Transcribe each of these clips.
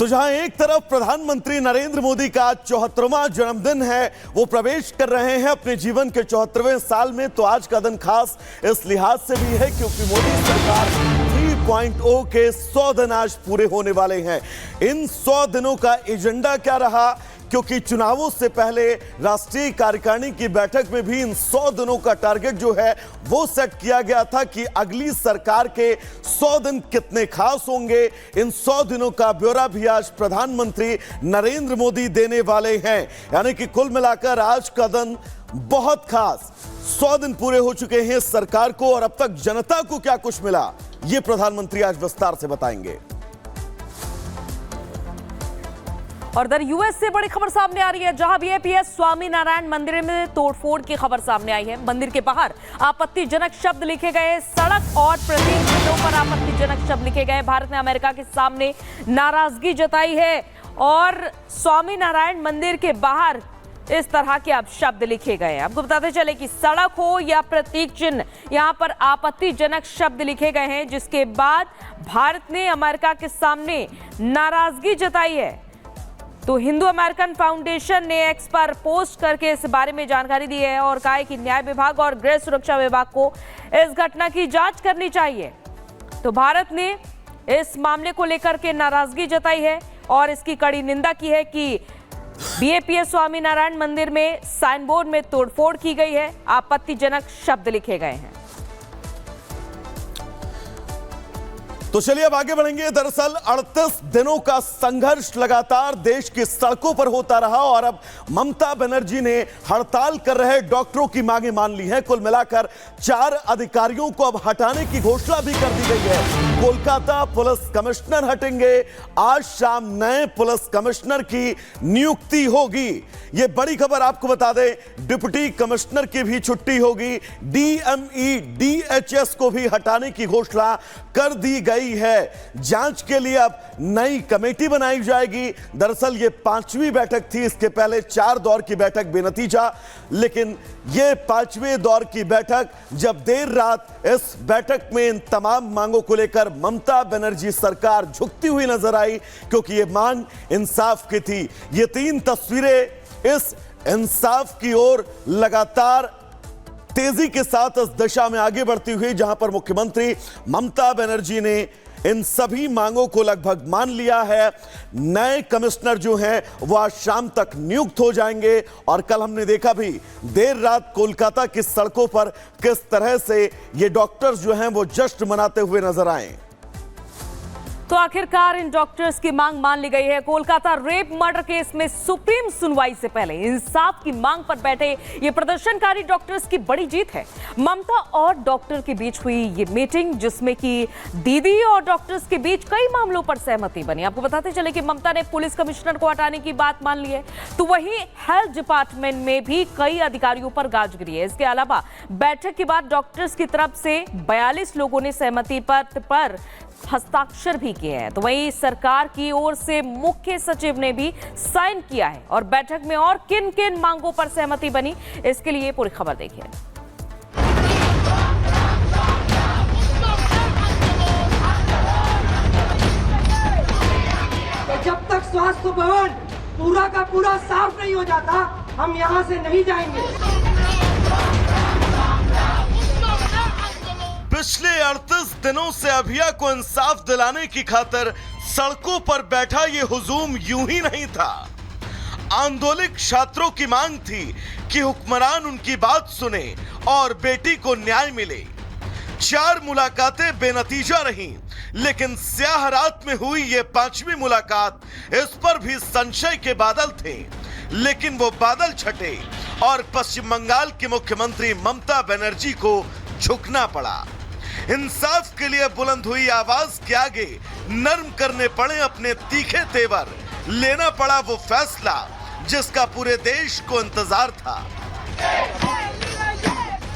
तो जहां एक तरफ प्रधानमंत्री नरेंद्र मोदी का 74वां जन्मदिन है, वो प्रवेश कर रहे हैं अपने जीवन के 74वें साल में, तो आज का दिन खास इस लिहाज से भी है क्योंकि मोदी सरकार 3.0 के 100 दिन आज पूरे होने वाले हैं। इन 100 दिनों का एजेंडा क्या रहा, क्योंकि चुनावों से पहले राष्ट्रीय कार्यकारिणी की बैठक में भी इन 100 दिनों का टारगेट जो है वो सेट किया गया था कि अगली सरकार के 100 दिन कितने खास होंगे। इन 100 दिनों का ब्यौरा भी आज प्रधानमंत्री नरेंद्र मोदी देने वाले हैं। यानी कि कुल मिलाकर आज का दिन बहुत खास। 100 दिन पूरे हो चुके हैं सरकार को और अब तक जनता को क्या कुछ मिला, ये प्रधानमंत्री आज विस्तार से बताएंगे। और इधर यूएस से बड़ी खबर सामने आ रही है, जहां बीएपीएस स्वामीनारायण मंदिर में तोड़फोड़ की खबर सामने आई है। मंदिर के बाहर आपत्तिजनक शब्द लिखे गए, सड़क और प्रतीक चिन्हों पर आपत्तिजनक शब्द लिखे गए। भारत ने अमेरिका के सामने नाराजगी जताई है और स्वामीनारायण मंदिर के बाहर इस तरह के अब शब्द लिखे गए। आपको बताते चले कि सड़क हो या प्रतीक चिन्ह, यहां पर आपत्तिजनक शब्द लिखे गए हैं, जिसके बाद भारत ने अमेरिका के सामने नाराजगी जताई है। तो हिंदू अमेरिकन फाउंडेशन ने एक्स पर पोस्ट करके इस बारे में जानकारी दी है और कहा है कि न्याय विभाग और गृह सुरक्षा विभाग को इस घटना की जांच करनी चाहिए। तो भारत ने इस मामले को लेकर के नाराजगी जताई है और इसकी कड़ी निंदा की है कि बीएपीएस स्वामीनारायण मंदिर में साइन बोर्ड में तोड़फोड़ की गई है, आपत्तिजनक शब्द लिखे गए हैं। तो चलिए अब आगे बढ़ेंगे। दरअसल 38 दिनों का संघर्ष लगातार देश की सड़कों पर होता रहा और अब ममता बनर्जी ने हड़ताल कर रहे डॉक्टरों की मांगे मान ली हैं। कुल मिलाकर 4 अधिकारियों को अब हटाने की घोषणा भी कर दी गई है। कोलकाता पुलिस कमिश्नर हटेंगे, आज शाम नए पुलिस कमिश्नर की नियुक्ति होगी। यह बड़ी खबर आपको बता दें, डिप्टी कमिश्नर की भी छुट्टी होगी, डीएमई डीएचएस को भी हटाने की घोषणा कर दी गई है। जांच के लिए अब नई कमेटी बनाई जाएगी। दरअसल ये 5वीं बैठक थी, इसके पहले 4 दौर की बैठक बेनतीजा, लेकिन ये 5वें दौर की बैठक जब देर रात इस बैठक में इन तमाम मांगों को लेकर ममता बनर्जी सरकार झुकती हुई नजर आई, क्योंकि ये मांग इंसाफ की थी। ये 3 तस्वीरें इस इंसाफ की ओर लगातार तेजी के साथ इस दिशा में आगे बढ़ती हुई, जहां पर मुख्यमंत्री ममता बनर्जी ने इन सभी मांगों को लगभग मान लिया है। नए कमिश्नर जो हैं वो आज शाम तक नियुक्त हो जाएंगे और कल हमने देखा भी देर रात कोलकाता की सड़कों पर किस तरह से ये डॉक्टर्स जो हैं वो जश्न मनाते हुए नजर आए। तो आखिरकार इन डॉक्टर्स की मांग मान ली गई है। कोलकाता रेप मर्डर केस में सुप्रीम सुनवाई से पहले इंसाफ की मांग पर बैठे ये प्रदर्शनकारी डॉक्टर्स की बड़ी जीत है। ममता और डॉक्टर के बीच हुई ये मीटिंग, जिसमें कि दीदी और डॉक्टर्स के बीच कई मामलों पर सहमति बनी। आपको बताते चले कि ममता ने पुलिस कमिश्नर को हटाने की बात मान ली है, तो वहीं हेल्थ डिपार्टमेंट में भी कई अधिकारियों पर गाज गिरी है। इसके अलावा बैठक के बाद डॉक्टर्स की तरफ से 42 लोगों ने सहमति पत्र पर हस्ताक्षर भी किए हैं। तो वहीं सरकार की ओर से मुख्य सचिव ने भी साइन किया है। और बैठक में और किन किन मांगों पर सहमति बनी, इसके लिए पूरी खबर देखिए। तो जब तक स्वास्थ्य भवन पूरा का पूरा साफ नहीं हो जाता, हम यहां से नहीं जाएंगे। पिछले 38 दिनों से अभिया को इंसाफ दिलाने की खातिर सड़कों पर बैठा ये हुजूम यूं ही नहीं था। आंदोलित छात्रों की मांग थी कि हुक्मरान उनकी बात सुने और बेटी को न्याय मिले। 4 मुलाकातें बेनतीजा रहीं, लेकिन स्याह रात में हुई ये 5वीं मुलाकात, इस पर भी संशय के बादल थे, लेकिन वो बादल छटे और पश्चिम बंगाल की मुख्यमंत्री ममता बनर्जी को झुकना पड़ा। इंसाफ के लिए बुलंद हुई आवाज के आगे नर्म करने पड़े अपने तीखे तेवर, लेना पड़ा वो फैसला जिसका पूरे देश को इंतजार था।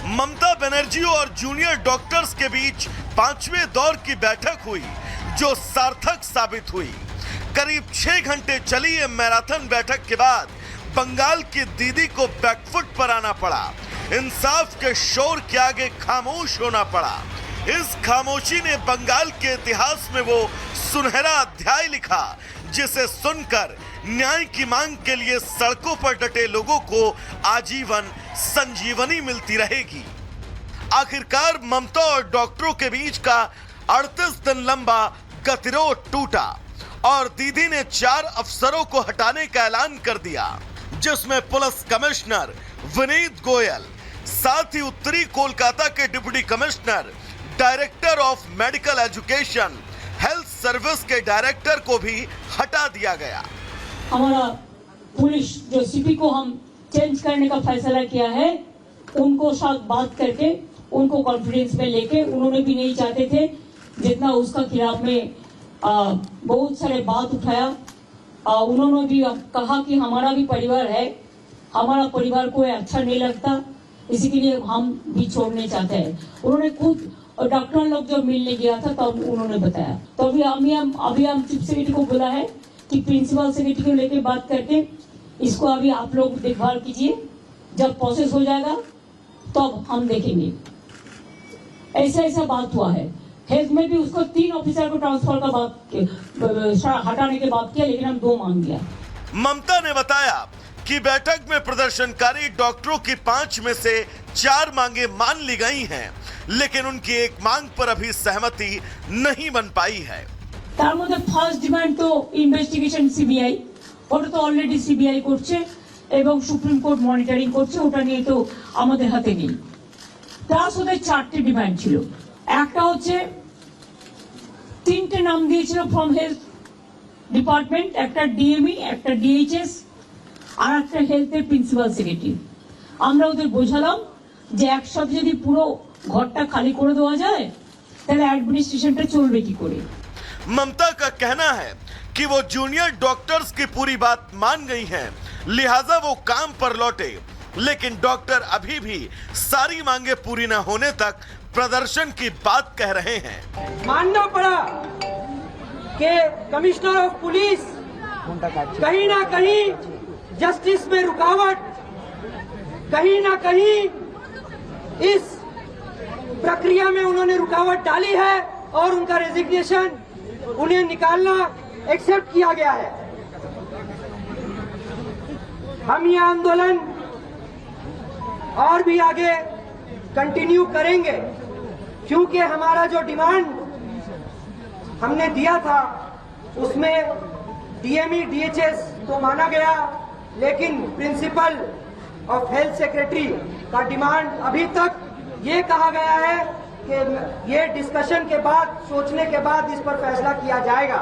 ममता बनर्जी और जूनियर डॉक्टर्स के बीच 5वें दौर की बैठक हुई, जो सार्थक साबित हुई। करीब 6 घंटे चली ये मैराथन बैठक के बाद बंगाल की दीदी को बैकफुट पर आना पड़ा। इंसाफ के शोर के आगे खामोश होना पड़ा। इस खामोशी ने बंगाल के इतिहास में वो सुनहरा अध्याय लिखा जिसे सुनकर न्याय की मांग के लिए सड़कों पर डटे लोगों को आजीवन संजीवनी मिलती रहेगी। आखिरकार ममता और डॉक्टरों के बीच का 38 दिन लंबा गतिरोध टूटा और दीदी ने 4 अफसरों को हटाने का ऐलान कर दिया, जिसमें पुलिस कमिश्नर विनीत गोयल, साथ ही उत्तरी कोलकाता के deputy commissioner, director of medical education, health service के डायरेक्टर को भी हटा दिया गया। हमारा पुलिस जो सीपी को हम चेंज करने का फैसला किया है, उनको साथ बात करके उनको कॉन्फिडेंस में लेके, उन्होंने भी नहीं चाहते थे जितना उसका खिलाफ में बहुत सारे बात उठाया। उन्होंने भी कहा कि हमारा भी परिवार है, हमारा परिवार को अच्छा नहीं लगता, इसी के लिए हम भी छोड़ने चाहते हैं। उन्होंने खुद और डॉक्टर लोग जब मिलने गया था तब उन्होंने बताया। तो अभी हम चीफ सेक्रेटरी को बोला है कि प्रिंसिपल सेक्रेटरी को लेकर बात करके इसको अभी आप लोग देखभाल कीजिए, जब प्रोसेस हो जाएगा तब हम देखेंगे। ऐसा बात हुआ है। हेल्थ में भी उसको 3 ऑफिसर को ट्रांसफर का बात हटाने के बात किया, लेकिन हम 2 मांग लिया। ममता ने बताया कि बैठक में प्रदर्शनकारी डॉक्टरों की 5 में से 4 मांगे मान ली गई हैं, लेकिन उनकी एक मांग पर अभी सहमति नहीं बन पाई है। তার মধ্যে ফার্স্ট ডিমান্ড তো ইনভেস্টিগেশন সিবিআই, ওটা তো অলরেডি সিবিআই করছে এবং সুপ্রিম কোর্ট মনিটরিং করছে, ওটা নিয়ে তো আমাদের হাতে নেই। প্লাস ওদের 4টে ডিমান্ড ছিল। একটা হচ্ছে 3টে নাম দিয়েছিল ফ্রম হেলথ ডিপার্টমেন্ট, একটা ডিএমই, একটা ডিএইচএস আর একটা হেলথের প্রিন্সিপাল সেক্রেটারি। আমরা ওদের বোঝালাম যে একসাথে যদি পুরো ঘরটা খালি করে দেওয়া যায় তাহলে অ্যাডমিনিস্ট্রেশনটা চলবে কি করে। ममता का कहना है कि वो जूनियर डॉक्टर्स की पूरी बात मान गई हैं, लिहाजा वो काम पर लौटे, लेकिन डॉक्टर अभी भी सारी मांगे पूरी न होने तक प्रदर्शन की बात कह रहे हैं। मानना पड़ा कि कमिश्नर ऑफ पुलिस कहीं ना कहीं जस्टिस में रुकावट, कहीं ना कहीं इस प्रक्रिया में उन्होंने रुकावट डाली है और उनका रेजिग्नेशन, उन्हें निकालना एक्सेप्ट किया गया है। हम ये आंदोलन और भी आगे कंटिन्यू करेंगे, क्योंकि हमारा जो डिमांड हमने दिया था उसमें डीएमई डीएचएस तो माना गया, लेकिन प्रिंसिपल ऑफ हेल्थ सेक्रेटरी का डिमांड अभी तक ये कहा गया है कि ये डिस्कशन के बाद, सोचने के बाद इस पर फैसला किया जाएगा।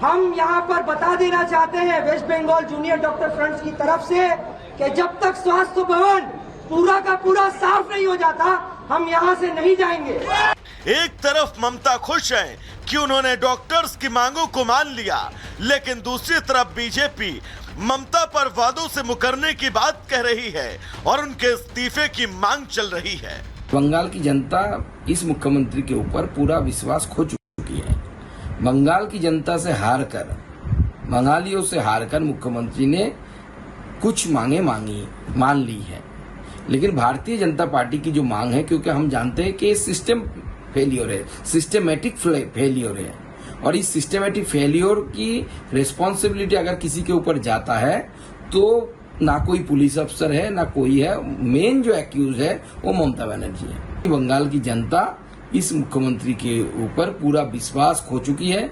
हम यहाँ पर बता देना चाहते हैं West Bengal junior doctor front की तरफ से कि जब तक स्वास्थ्य भवन पूरा का पूरा साफ नहीं हो जाता, हम यहाँ से नहीं जाएंगे। एक तरफ ममता खुश है कि उन्होंने डॉक्टर्स की मांगों को मान लिया, लेकिन दूसरी तरफ बीजेपी ममता पर वादों से मुकरने की बात कह रही है और उनके इस्तीफे की मांग चल रही है। बंगाल की जनता इस मुख्यमंत्री के ऊपर पूरा विश्वास खो चुकी है। बंगाल की जनता से हारकर, बंगालियों से हारकर मुख्यमंत्री ने कुछ मांगे मान ली है, लेकिन भारतीय जनता पार्टी की जो मांग है, क्योंकि हम जानते हैं कि सिस्टम फेलियर है, सिस्टमेटिक फेलियर है, और इस सिस्टमेटिक फेलियर की रिस्पॉन्सिबिलिटी अगर किसी के ऊपर जाता है तो ना कोई पुलिस अफसर है ना कोई है, मेन जो एक्यूज है वो ममता बनर्जी है। बंगाल की जनता इस मुख्यमंत्री के ऊपर पूरा विश्वास खो चुकी है,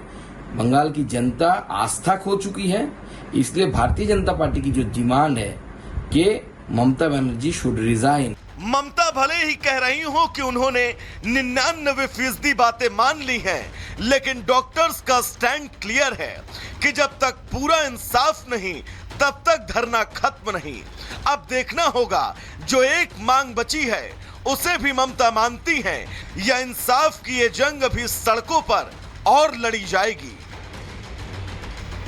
बंगाल की जनता आस्था खो चुकी है, इसलिए भारतीय जनता पार्टी की जो डिमांड है कि ममता बनर्जी शुड रिजाइन। ममता भले ही कह रही हो कि उन्होंने 99% बातें मान ली हैं, लेकिन डॉक्टर्स का स्टैंड क्लियर है कि जब तक पूरा इंसाफ नहीं तब तक धरना खत्म नहीं। अब देखना होगा जो एक मांग बची है उसे भी ममता मानती हैं या इंसाफ की ये जंग अभी सड़कों पर और लड़ी जाएगी।